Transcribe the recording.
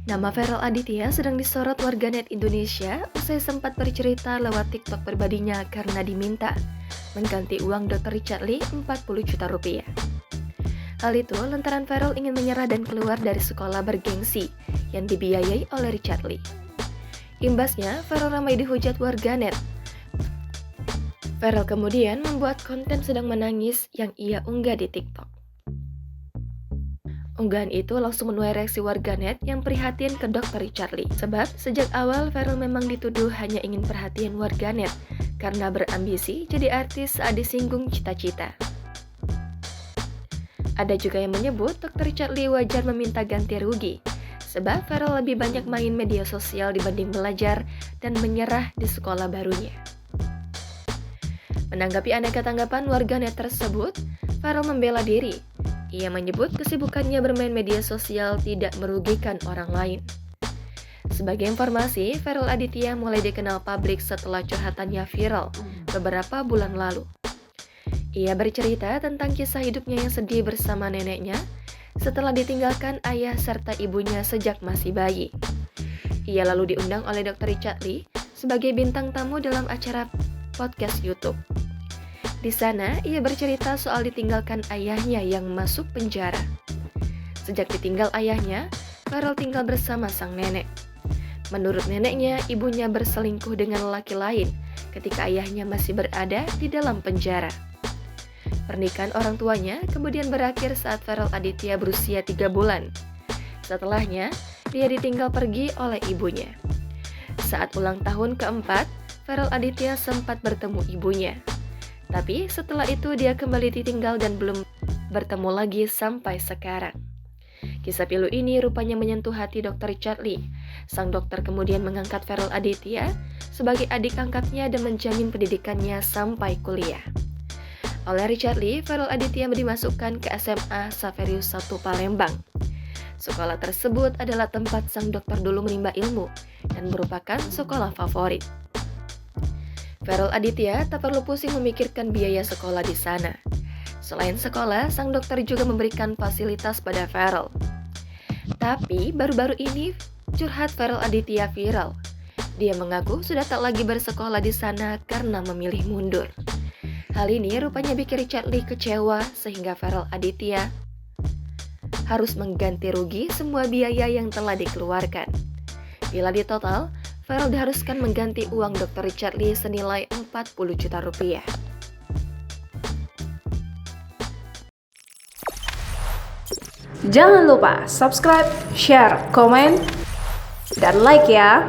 Nama Feral Aditya sedang disorot warganet Indonesia usai sempat bercerita lewat TikTok pribadinya karena diminta mengganti uang Dr. Richard Lee 40 juta rupiah. Hal itu lantaran Feral ingin menyerah dan keluar dari sekolah bergengsi yang dibiayai oleh Richard Lee. Imbasnya, Feral ramai dihujat warganet. Feral kemudian membuat konten sedang menangis yang ia unggah di TikTok. Unggahan itu langsung menuai reaksi warganet yang prihatin ke Dr. Richard Lee. Sebab sejak awal Feral memang dituduh hanya ingin perhatian warganet karena berambisi jadi artis saat disinggung cita-cita. Ada juga yang menyebut Dr. Richard Lee wajar meminta ganti rugi, sebab Feral lebih banyak main media sosial dibanding belajar dan menyerah di sekolah barunya. Menanggapi aneka tanggapan warganet tersebut, Feral membela diri. Ia menyebut kesibukannya bermain media sosial tidak merugikan orang lain. Sebagai informasi, Feral Aditya mulai dikenal publik setelah curhatannya viral beberapa bulan lalu. Ia bercerita tentang kisah hidupnya yang sedih bersama neneknya setelah ditinggalkan ayah serta ibunya sejak masih bayi. Ia lalu diundang oleh Dr. Richard Lee sebagai bintang tamu dalam acara podcast YouTube. Di sana, ia bercerita soal ditinggalkan ayahnya yang masuk penjara. Sejak ditinggal ayahnya, Feral tinggal bersama sang nenek. Menurut neneknya, ibunya berselingkuh dengan lelaki lain ketika ayahnya masih berada di dalam penjara. Pernikahan orang tuanya kemudian berakhir saat Feral Aditya berusia 3 bulan. Setelahnya, dia ditinggal pergi oleh ibunya. Saat ulang tahun keempat, Feral Aditya sempat bertemu ibunya. Tapi setelah itu dia kembali ditinggal dan belum bertemu lagi sampai sekarang. Kisah pilu ini rupanya menyentuh hati Dr. Richard Lee. Sang dokter kemudian mengangkat Feral Aditya sebagai adik angkatnya dan menjamin pendidikannya sampai kuliah. Oleh Richard Lee, Feral Aditya dimasukkan ke SMA Xaverius I Palembang. Sekolah tersebut adalah tempat sang dokter dulu menimba ilmu dan merupakan sekolah favorit. Feral Aditya tak perlu pusing memikirkan biaya sekolah di sana. Selain sekolah, sang dokter juga memberikan fasilitas pada Feral. Tapi baru-baru ini curhat Feral Aditya viral. Dia mengaku sudah tak lagi bersekolah di sana karena memilih mundur. Hal ini rupanya bikin Richard Lee kecewa sehingga Feral Aditya harus mengganti rugi semua biaya yang telah dikeluarkan. Bila ditotal, Feral diharuskan mengganti uang Dr. Richard Lee senilai 40 juta rupiah. Jangan lupa subscribe, share, komen, dan like ya!